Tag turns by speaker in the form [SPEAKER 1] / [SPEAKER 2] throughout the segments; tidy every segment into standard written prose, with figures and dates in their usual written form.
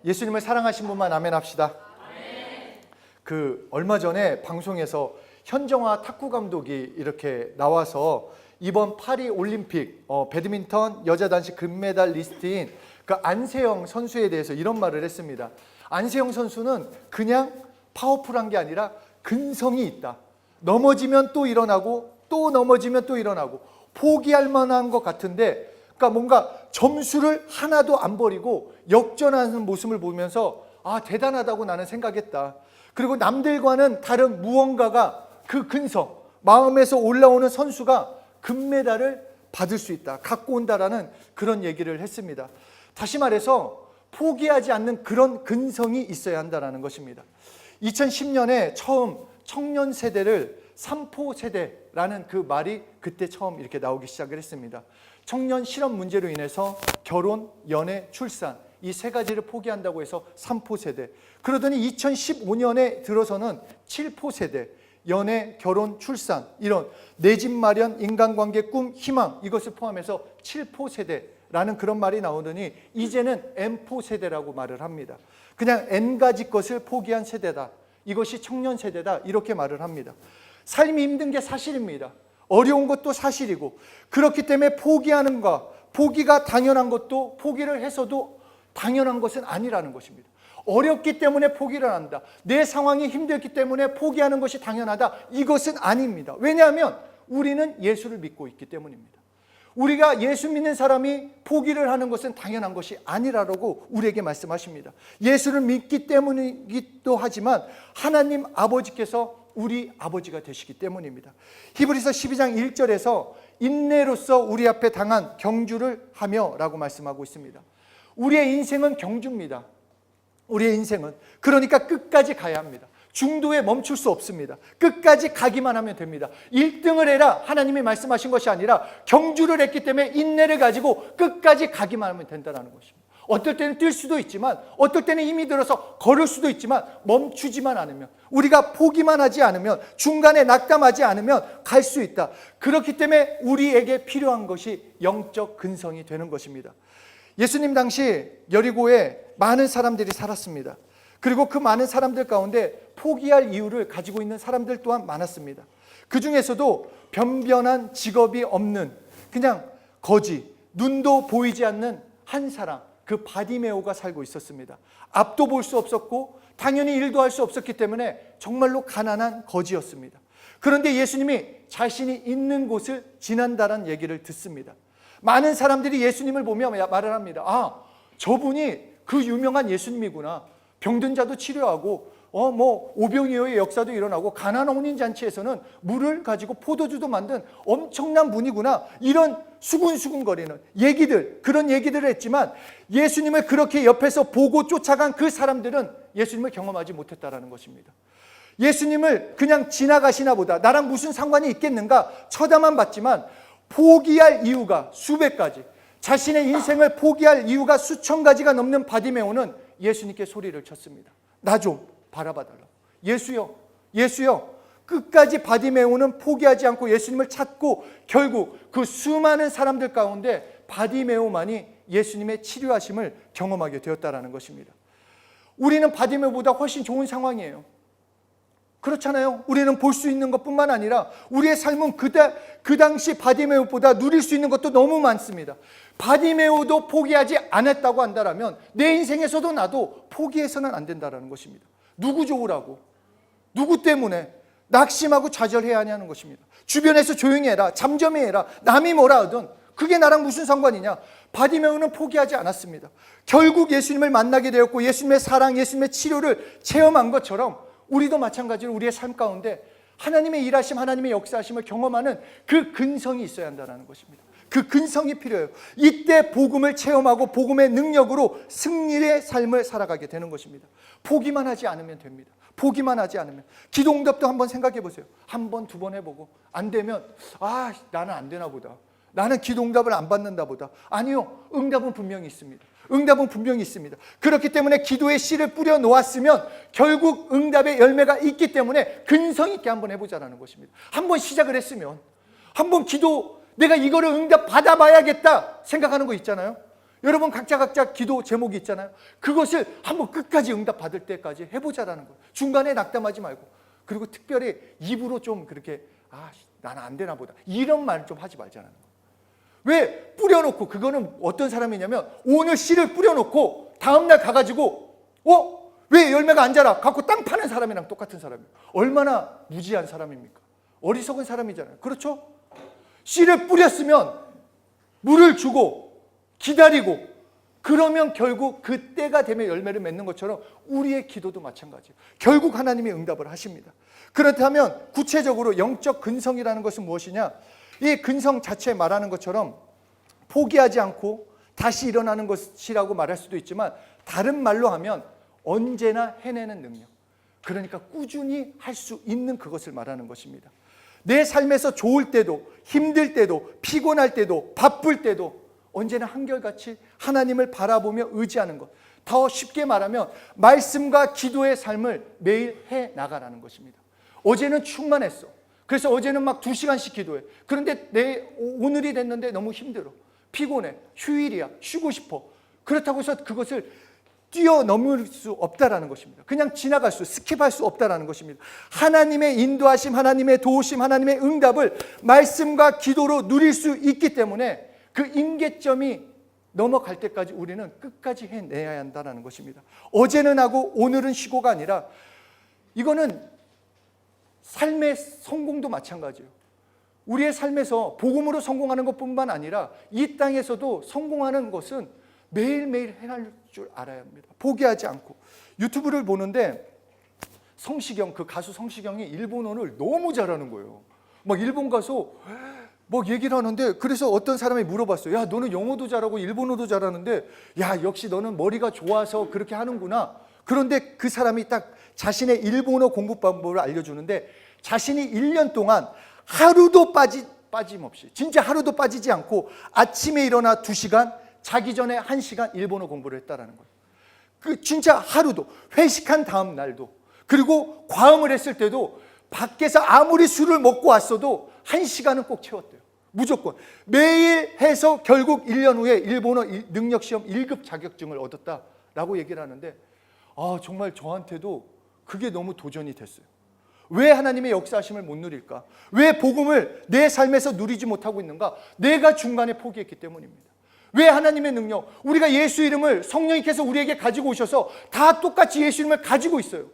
[SPEAKER 1] 예수님을 사랑하신 분만 아멘 합시다. 얼마 전에 방송에서 현정화 탁구 감독이 이렇게 나와서 이번 파리 올림픽 배드민턴 여자 단식 금메달 리스트인 그 안세영 선수에 대해서 이런 말을 했습니다. 안세영 선수는 그냥 파워풀한 게 아니라 근성이 있다. 넘어지면 또 일어나고 또 넘어지면 또 일어나고 포기할 만한 것 같은데, 그러니까 뭔가 점수를 하나도 안 버리고 역전하는 모습을 보면서 대단하다고 나는 생각했다. 그리고 남들과는 다른 무언가가, 그 근성, 마음에서 올라오는 선수가 금메달을 받을 수 있다, 갖고 온다라는 그런 얘기를 했습니다. 다시 말해서 포기하지 않는 그런 근성이 있어야 한다는 것입니다. 2010년에 처음 청년 세대를 삼포 세대라는 그 말이 그때 처음 이렇게 나오기 시작을 했습니다. 청년 실업 문제로 인해서 결혼, 연애, 출산 이 세 가지를 포기한다고 해서 삼포 세대. 그러더니 2015년에 들어서는 칠포 세대. 연애, 결혼, 출산 이런 내 집 마련, 인간관계, 꿈, 희망 이것을 포함해서 칠포 세대라는 그런 말이 나오더니 이제는 N포 세대라고 말을 합니다. 그냥 N가지 것을 포기한 세대다. 이것이 청년 세대다. 이렇게 말을 합니다. 삶이 힘든 게 사실입니다. 어려운 것도 사실이고, 그렇기 때문에 포기하는 것, 포기가 당연한 것도 포기를 해서도 당연한 것은 아니라는 것입니다. 어렵기 때문에 포기를 한다. 내 상황이 힘들기 때문에 포기하는 것이 당연하다. 이것은 아닙니다. 왜냐하면 우리는 예수를 믿고 있기 때문입니다. 우리가 예수 믿는 사람이 포기를 하는 것은 당연한 것이 아니라고 우리에게 말씀하십니다. 예수를 믿기 때문이기도 하지만 하나님 아버지께서 우리 아버지가 되시기 때문입니다. 히브리서 12장 1절에서 인내로서 우리 앞에 당한 경주를 하며 라고 말씀하고 있습니다. 우리의 인생은 경주입니다. 우리의 인생은. 그러니까 끝까지 가야 합니다. 중도에 멈출 수 없습니다. 끝까지 가기만 하면 됩니다. 1등을 해라 하나님이 말씀하신 것이 아니라 경주를 했기 때문에 인내를 가지고 끝까지 가기만 하면 된다는 것입니다. 어떨 때는 뛸 수도 있지만, 어떨 때는 힘이 들어서 걸을 수도 있지만, 멈추지만 않으면, 우리가 포기만 하지 않으면, 중간에 낙담하지 않으면 갈 수 있다. 그렇기 때문에 우리에게 필요한 것이 영적 근성이 되는 것입니다. 예수님 당시 여리고에 많은 사람들이 살았습니다. 그리고 그 많은 사람들 가운데 포기할 이유를 가지고 있는 사람들 또한 많았습니다. 그 중에서도 변변한 직업이 없는 그냥 거지, 눈도 보이지 않는 한 사람, 그 바디메오가 살고 있었습니다. 앞도 볼 수 없었고 당연히 일도 할 수 없었기 때문에 정말로 가난한 거지였습니다. 그런데 예수님이 자신이 있는 곳을 지난다는 얘기를 듣습니다. 많은 사람들이 예수님을 보며 말을 합니다. 저분이 그 유명한 예수님이구나. 병든 자도 치료하고 오병이어의 역사도 일어나고 가나안 혼인잔치에서는 물을 가지고 포도주도 만든 엄청난 분이구나. 이런 수군수군거리는 얘기들, 그런 얘기들을 했지만 예수님을 그렇게 옆에서 보고 쫓아간 그 사람들은 예수님을 경험하지 못했다라는 것입니다. 예수님을 그냥 지나가시나 보다, 나랑 무슨 상관이 있겠는가 쳐다만 봤지만 포기할 이유가 수백 가지, 자신의 인생을 포기할 이유가 수천 가지가 넘는 바디메오는 예수님께 소리를 쳤습니다. 나 좀 바라봐달라고. 예수여, 예수여. 끝까지 바디메오는 포기하지 않고 예수님을 찾고 결국 그 수많은 사람들 가운데 바디메오만이 예수님의 치료하심을 경험하게 되었다는 것입니다. 우리는 바디메오보다 훨씬 좋은 상황이에요. 그렇잖아요. 우리는 볼 수 있는 것뿐만 아니라 우리의 삶은 그 당시 바디메오보다 누릴 수 있는 것도 너무 많습니다. 바디메오도 포기하지 않았다고 한다면 내 인생에서도 나도 포기해서는 안 된다는 것입니다. 누구 좋으라고, 누구 때문에 낙심하고 좌절해야 하냐는 것입니다. 주변에서 조용히 해라, 잠잠히 해라, 남이 뭐라 하든 그게 나랑 무슨 상관이냐. 바디메오는 포기하지 않았습니다. 결국 예수님을 만나게 되었고 예수님의 사랑, 예수님의 치료를 체험한 것처럼 우리도 마찬가지로 우리의 삶 가운데 하나님의 일하심, 하나님의 역사하심을 경험하는 그 근성이 있어야 한다는 것입니다. 그 근성이 필요해요. 이때 복음을 체험하고 복음의 능력으로 승리의 삶을 살아가게 되는 것입니다. 포기만 하지 않으면 됩니다. 포기만 하지 않으면. 기도응답도 한번 생각해 보세요. 한 번, 두 번 해보고 안 되면 나는 안 되나 보다. 나는 기도응답을 안 받는다 보다. 아니요. 응답은 분명히 있습니다. 응답은 분명히 있습니다. 그렇기 때문에 기도의 씨를 뿌려 놓았으면 결국 응답의 열매가 있기 때문에 근성 있게 한번 해보자라는 것입니다. 한번 시작을 했으면, 한번 기도, 내가 이거를 응답 받아봐야겠다 생각하는 거 있잖아요. 여러분 각자 기도 제목이 있잖아요. 그것을 한번 끝까지 응답받을 때까지 해보자라는 거예요. 중간에 낙담하지 말고. 그리고 특별히 입으로 좀 그렇게 나는 안 되나 보다 이런 말 좀 하지 말자는 거예요. 왜? 뿌려놓고, 그거는 어떤 사람이냐면 오늘 씨를 뿌려놓고 다음날 가가지고 왜 열매가 안 자라? 갖고 땅 파는 사람이랑 똑같은 사람이에요. 얼마나 무지한 사람입니까? 어리석은 사람이잖아요. 그렇죠? 씨를 뿌렸으면 물을 주고 기다리고, 그러면 결국 그 때가 되면 열매를 맺는 것처럼 우리의 기도도 마찬가지예요. 결국 하나님이 응답을 하십니다. 그렇다면 구체적으로 영적 근성이라는 것은 무엇이냐? 이 근성 자체에 말하는 것처럼 포기하지 않고 다시 일어나는 것이라고 말할 수도 있지만, 다른 말로 하면 언제나 해내는 능력, 그러니까 꾸준히 할 수 있는 그것을 말하는 것입니다. 내 삶에서 좋을 때도 힘들 때도 피곤할 때도 바쁠 때도 언제나 한결같이 하나님을 바라보며 의지하는 것, 더 쉽게 말하면 말씀과 기도의 삶을 매일 해나가라는 것입니다. 어제는 충만했어. 그래서 어제는 막 2시간씩 기도해. 그런데 오늘이 됐는데 너무 힘들어, 피곤해, 휴일이야, 쉬고 싶어. 그렇다고 해서 그것을 뛰어넘을 수 없다라는 것입니다. 그냥 지나갈 수, 스킵할 수 없다라는 것입니다. 하나님의 인도하심, 하나님의 도우심, 하나님의 응답을 말씀과 기도로 누릴 수 있기 때문에 그 임계점이 넘어갈 때까지 우리는 끝까지 해내야 한다는 것입니다. 어제는 하고 오늘은 쉬고가 아니라, 이거는 삶의 성공도 마찬가지예요. 우리의 삶에서 복음으로 성공하는 것뿐만 아니라 이 땅에서도 성공하는 것은 매일매일 행할 줄 알아야 합니다. 포기하지 않고. 유튜브를 보는데 성시경, 그 가수 성시경이 일본어를 너무 잘하는 거예요. 막 일본 가서 막 얘기를 하는데, 그래서 어떤 사람이 물어봤어요. 야, 너는 영어도 잘하고 일본어도 잘하는데, 야, 역시 너는 머리가 좋아서 그렇게 하는구나. 그런데 그 사람이 딱 자신의 일본어 공부 방법을 알려주는데, 자신이 1년 동안 하루도 빠짐없이, 진짜 하루도 빠지지 않고 아침에 일어나 2시간, 자기 전에 1시간 일본어 공부를 했다라는 거예요. 그 진짜 하루도, 회식한 다음 날도, 그리고 과음을 했을 때도 밖에서 아무리 술을 먹고 왔어도 1시간은 꼭 채웠대요. 무조건. 매일 해서 결국 1년 후에 일본어 능력시험 1급 자격증을 얻었다라고 얘기를 하는데, 정말 저한테도 그게 너무 도전이 됐어요. 왜 하나님의 역사하심을 못 누릴까? 왜 복음을 내 삶에서 누리지 못하고 있는가? 내가 중간에 포기했기 때문입니다. 왜 하나님의 능력, 우리가 예수 이름을 성령님께서 우리에게 가지고 오셔서 다 똑같이 예수 이름을 가지고 있어요.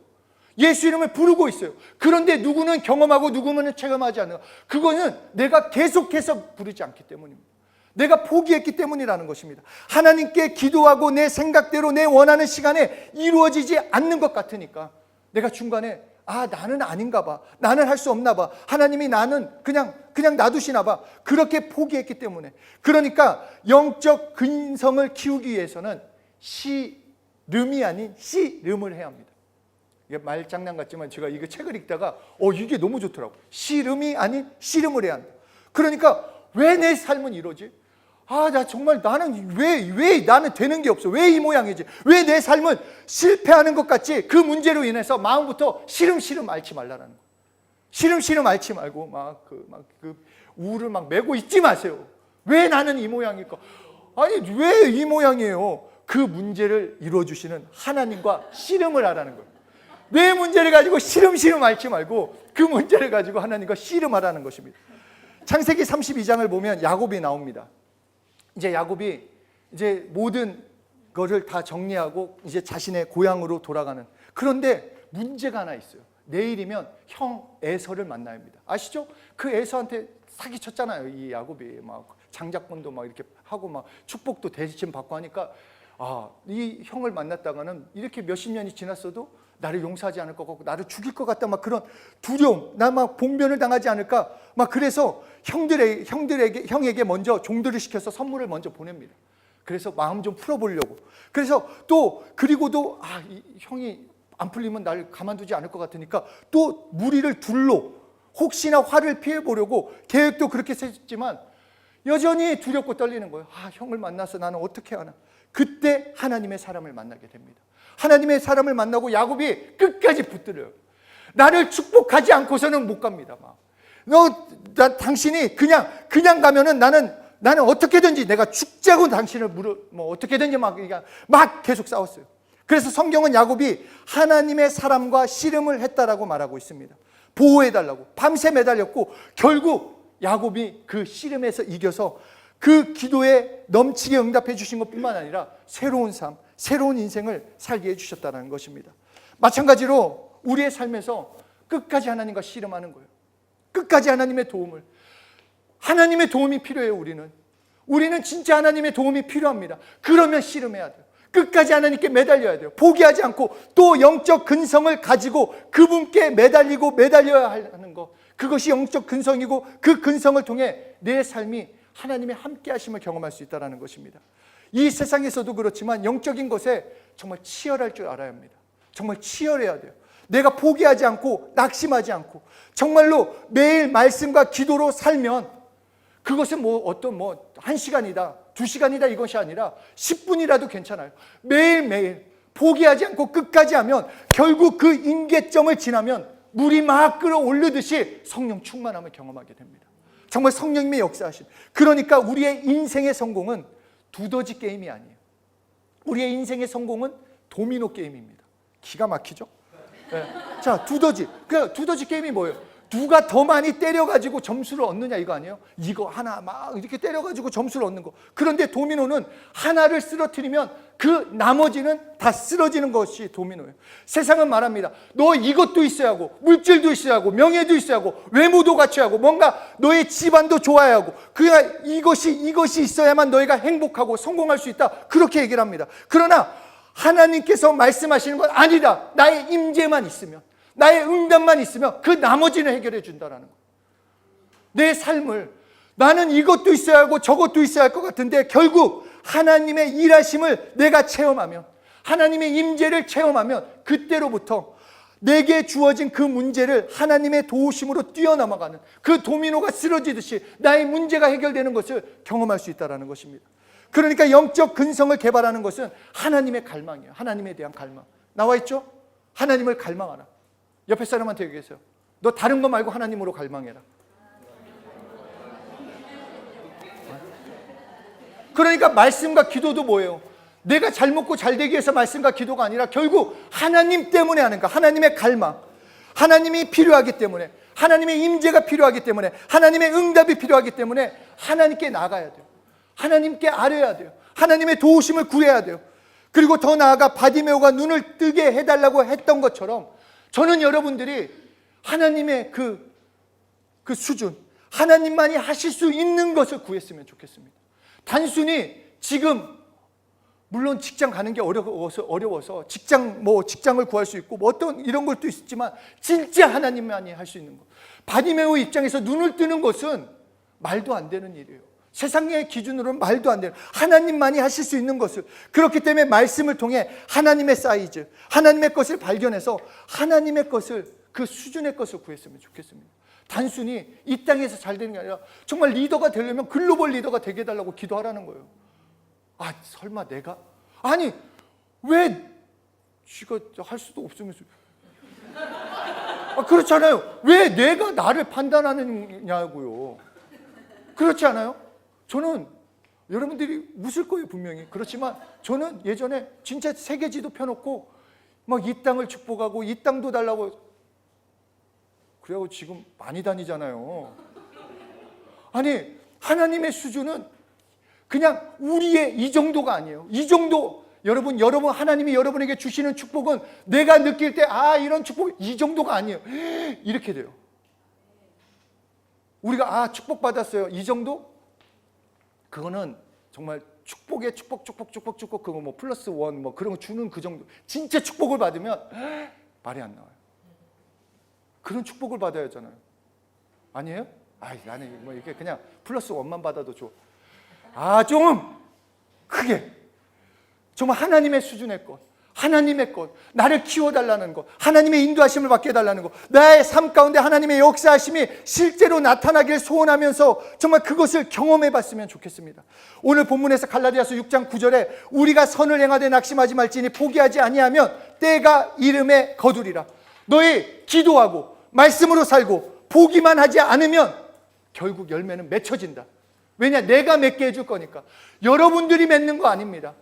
[SPEAKER 1] 예수 이름을 부르고 있어요. 그런데 누구는 경험하고 누구는 체험하지 않아요. 그거는 내가 계속해서 부르지 않기 때문입니다. 내가 포기했기 때문이라는 것입니다. 하나님께 기도하고 내 생각대로 내 원하는 시간에 이루어지지 않는 것 같으니까 내가 중간에 나는 아닌가 봐, 나는 할 수 없나 봐, 하나님이 나는 그냥 놔두시나 봐, 그렇게 포기했기 때문에. 그러니까 영적 근성을 키우기 위해서는 씨름이 아닌 씨름을 해야 합니다. 이게 말장난 같지만 제가 이거 책을 읽다가 이게 너무 좋더라고요. 씨름이 아닌 씨름을 해야 한다. 그러니까 왜 내 삶은 이러지? 나 정말 나는 왜 나는 되는 게 없어? 왜 이 모양이지? 왜 내 삶은 실패하는 것 같지? 그 문제로 인해서 마음부터 시름 앓지 말라는 거예요. 시름 앓지 말고 그 우를 메고 있지 마세요. 왜 나는 이 모양일까? 아니, 왜 이 모양이에요? 그 문제를 이루어주시는 하나님과 씨름을 하라는 거예요. 내 문제를 가지고 시름 앓지 말고 그 문제를 가지고 하나님과 씨름하라는 것입니다. 창세기 32장을 보면 야곱이 나옵니다. 이제 야곱이 이제 모든 것을 다 정리하고 이제 자신의 고향으로 돌아가는. 그런데 문제가 하나 있어요. 내일이면 형 에서를 만나야 합니다. 아시죠? 그 에서한테 사기쳤잖아요. 이 야곱이 장자권도 이렇게 하고 축복도 대신 받고 하니까, 이 형을 만났다가는 이렇게 몇십 년이 지났어도 나를 용서하지 않을 것 같고 나를 죽일 것 같다, 그런 두려움, 나 봉변을 당하지 않을까, 그래서 형에게 먼저 종들을 시켜서 선물을 먼저 보냅니다. 그래서 마음 좀 풀어보려고. 그래서 그리고도 이 형이 안 풀리면 나를 가만두지 않을 것 같으니까 또 무리를 둘러 혹시나 화를 피해보려고 계획도 그렇게 세웠지만 여전히 두렵고 떨리는 거예요. 형을 만나서 나는 어떻게 하나. 그때 하나님의 사람을 만나게 됩니다. 하나님의 사람을 만나고 야곱이 끝까지 붙들어요. 나를 축복하지 않고서는 못 갑니다. 당신이 그냥 가면은 나는 나는 어떻게든지 내가 죽자고 당신을 어떻게든지 막 계속 싸웠어요. 그래서 성경은 야곱이 하나님의 사람과 씨름을 했다라고 말하고 있습니다. 보호해달라고 밤새 매달렸고 결국 야곱이 그 씨름에서 이겨서 그 기도에 넘치게 응답해 주신 것뿐만 아니라 새로운 삶, 새로운 인생을 살게 해주셨다는 것입니다. 마찬가지로 우리의 삶에서 끝까지 하나님과 씨름하는 거예요. 끝까지 하나님의 도움이 필요해요. 우리는 진짜 하나님의 도움이 필요합니다. 그러면 씨름해야 돼요. 끝까지 하나님께 매달려야 돼요. 포기하지 않고 또 영적 근성을 가지고 그분께 매달려야 하는 것, 그것이 영적 근성이고 그 근성을 통해 내 삶이 하나님의 함께 하심을 경험할 수 있다는 것입니다. 이 세상에서도 그렇지만 영적인 것에 정말 치열할 줄 알아야 합니다. 정말 치열해야 돼요. 내가 포기하지 않고 낙심하지 않고 정말로 매일 말씀과 기도로 살면 그것은 1시간이다 2시간이다 이것이 아니라 10분이라도 괜찮아요. 매일매일 포기하지 않고 끝까지 하면 결국 그 임계점을 지나면 물이 막 끌어올르듯이 성령 충만함을 경험하게 됩니다. 정말 성령님의 역사하심. 그러니까 우리의 인생의 성공은 두더지 게임이 아니에요. 우리의 인생의 성공은 도미노 게임입니다. 기가 막히죠? 네. 자, 두더지 게임이 뭐예요? 누가 더 많이 때려가지고 점수를 얻느냐 이거 아니에요? 이거 하나 막 이렇게 때려가지고 점수를 얻는 거. 그런데 도미노는 하나를 쓰러뜨리면 그 나머지는 다 쓰러지는 것이 도미노예요. 세상은 말합니다. 너 이것도 있어야 하고 물질도 있어야 하고 명예도 있어야 하고 외모도 갖춰야 하고 뭔가 너의 집안도 좋아야 하고 그냥 이것이 있어야만 너희가 행복하고 성공할 수 있다. 그렇게 얘기를 합니다. 그러나 하나님께서 말씀하시는 건 아니다. 나의 임재만 있으면, 나의 응답만 있으면 그 나머지는 해결해 준다라는 거예요. 내 삶을 나는 이것도 있어야 하고 저것도 있어야 할 것 같은데 결국 하나님의 일하심을 내가 체험하면, 하나님의 임재를 체험하면 그때로부터 내게 주어진 그 문제를 하나님의 도우심으로 뛰어넘어가는 그 도미노가 쓰러지듯이 나의 문제가 해결되는 것을 경험할 수 있다는 것입니다. 그러니까 영적 근성을 개발하는 것은 하나님의 갈망이에요. 하나님에 대한 갈망. 나와 있죠? 하나님을 갈망하라. 옆에 사람한테 얘기했어요. 너 다른 거 말고 하나님으로 갈망해라. 그러니까 말씀과 기도도 뭐예요? 내가 잘 먹고 잘 되기 위해서 말씀과 기도가 아니라 결국 하나님 때문에 하는 거. 하나님의 갈망. 하나님이 필요하기 때문에, 하나님의 임재가 필요하기 때문에, 하나님의 응답이 필요하기 때문에 하나님께 나가야 돼요. 하나님께 아뢰야 돼요. 하나님의 도우심을 구해야 돼요. 그리고 더 나아가 바디메오가 눈을 뜨게 해달라고 했던 것처럼 저는 여러분들이 하나님의 그 수준, 하나님만이 하실 수 있는 것을 구했으면 좋겠습니다. 단순히 지금 물론 직장 가는 게 어려워서 직장을 구할 수 있고 어떤 이런 것도 있지만 진짜 하나님만이 할 수 있는 것. 바디메오 입장에서 눈을 뜨는 것은 말도 안 되는 일이에요. 세상의 기준으로는 말도 안 돼요. 하나님만이 하실 수 있는 것을. 그렇기 때문에 말씀을 통해 하나님의 사이즈, 하나님의 것을 발견해서 하나님의 것을, 그 수준의 것을 구했으면 좋겠습니다. 단순히 이 땅에서 잘 되는 게 아니라 정말 리더가 되려면 글로벌 리더가 되게 해달라고 기도하라는 거예요. 아, 설마 내가? 아니, 왜 쥐가 할 수도 없으면서. 그렇잖아요. 왜 내가 나를 판단하느냐고요. 그렇지 않아요? 저는 여러분들이 웃을 거예요, 분명히. 그렇지만 저는 예전에 진짜 세계지도 펴놓고 막 이 땅을 축복하고 이 땅도 달라고 그래고 지금 많이 다니잖아요. 아니, 하나님의 수준은 그냥 우리의 이 정도가 아니에요. 이 정도. 여러분 하나님이 여러분에게 주시는 축복은 내가 느낄 때 이런 축복 이 정도가 아니에요. 이렇게 돼요. 우리가 축복받았어요. 이 정도? 그거는 정말 축복에 축복 그거 플러스 원 그런 거 주는 그 정도. 진짜 축복을 받으면 말이 안 나와요. 그런 축복을 받아야 하잖아요. 아니에요? 나는 이렇게 그냥 플러스 원만 받아도 좋아. 좀 크게 정말 하나님의 수준의 것, 하나님의 것, 나를 키워달라는 것, 하나님의 인도하심을 받게 해달라는 것, 나의 삶 가운데 하나님의 역사하심이 실제로 나타나길 소원하면서 정말 그것을 경험해봤으면 좋겠습니다. 오늘 본문에서 갈라디아서 6장 9절에 우리가 선을 행하되 낙심하지 말지니 포기하지 아니하면 때가 이름에 거두리라. 너희 기도하고 말씀으로 살고 포기만 하지 않으면 결국 열매는 맺혀진다. 왜냐? 내가 맺게 해줄 거니까. 여러분들이 맺는 거 아닙니다.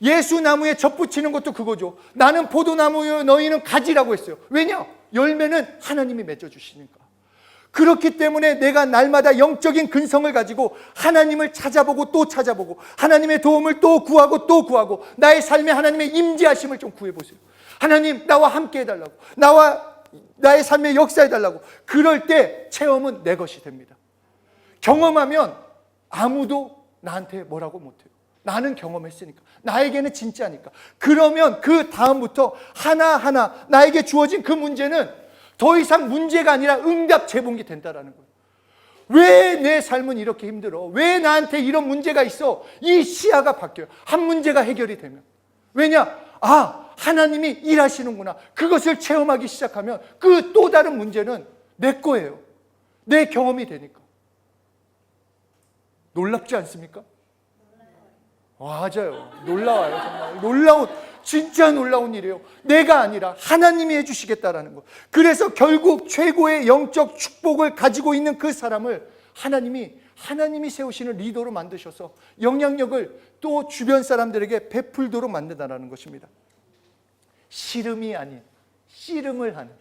[SPEAKER 1] 예수 나무에 접 붙이는 것도 그거죠. 나는 포도나무요 너희는 가지라고 했어요. 왜냐? 열매는 하나님이 맺어주시니까. 그렇기 때문에 내가 날마다 영적인 근성을 가지고 하나님을 찾아보고 또 찾아보고 하나님의 도움을 또 구하고 나의 삶에 하나님의 임재하심을 좀 구해보세요. 하나님 나와 함께 해달라고, 나의 삶에 역사해달라고. 그럴 때 체험은 내 것이 됩니다. 경험하면 아무도 나한테 뭐라고 못해요. 나는 경험했으니까, 나에게는 진짜니까. 그러면 그 다음부터 하나하나 나에게 주어진 그 문제는 더 이상 문제가 아니라 응답 제공이 된다라는 거예요. 왜 내 삶은 이렇게 힘들어? 왜 나한테 이런 문제가 있어? 이 시야가 바뀌어요. 한 문제가 해결이 되면. 왜냐? 하나님이 일하시는구나. 그것을 체험하기 시작하면 그 또 다른 문제는 내 거예요. 내 경험이 되니까. 놀랍지 않습니까? 맞아요. 놀라워요. 정말 진짜 놀라운 일이에요. 내가 아니라 하나님이 해주시겠다라는 거. 그래서 결국 최고의 영적 축복을 가지고 있는 그 사람을 하나님이 세우시는 리더로 만드셔서 영향력을 또 주변 사람들에게 베풀도록 만든다는 것입니다. 씨름이 아닌 씨름을 하는,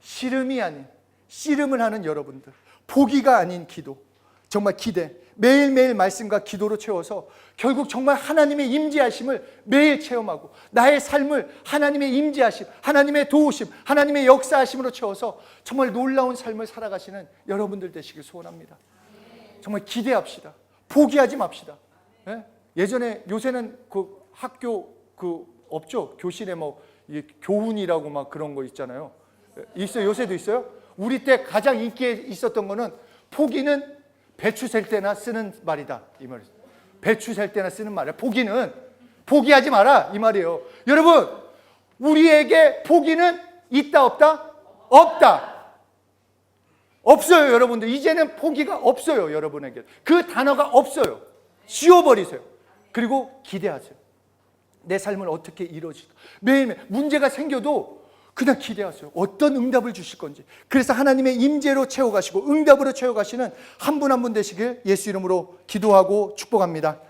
[SPEAKER 1] 씨름이 아닌 씨름을 하는 여러분들, 포기가 아닌 기도, 정말 기대, 매일매일 말씀과 기도로 채워서 결국 정말 하나님의 임재하심을 매일 체험하고 나의 삶을 하나님의 임재하심, 하나님의 도우심, 하나님의 역사하심으로 채워서 정말 놀라운 삶을 살아가시는 여러분들 되시길 소원합니다. 정말 기대합시다. 포기하지 맙시다. 예전에, 요새는 그 학교 없죠? 교실에 교훈이라고 막 그런 거 있잖아요. 있어요? 요새도 있어요? 우리 때 가장 인기에 있었던 거는 포기는 배추 셀 때나 쓰는 말이다, 이 말이에요. 배추 셀 때나 쓰는 말이야. 포기는 포기하지 마라, 이 말이에요. 여러분, 우리에게 포기는 있다 없다? 없다. 없어요, 여러분들. 이제는 포기가 없어요, 여러분에게. 그 단어가 없어요. 지워버리세요. 그리고 기대하세요. 내 삶을 어떻게 이루어질까. 매일매일 문제가 생겨도 그냥 기대하세요. 어떤 응답을 주실 건지. 그래서 하나님의 임재로 채워가시고 응답으로 채워가시는 한 분 한 분 되시길 예수 이름으로 기도하고 축복합니다.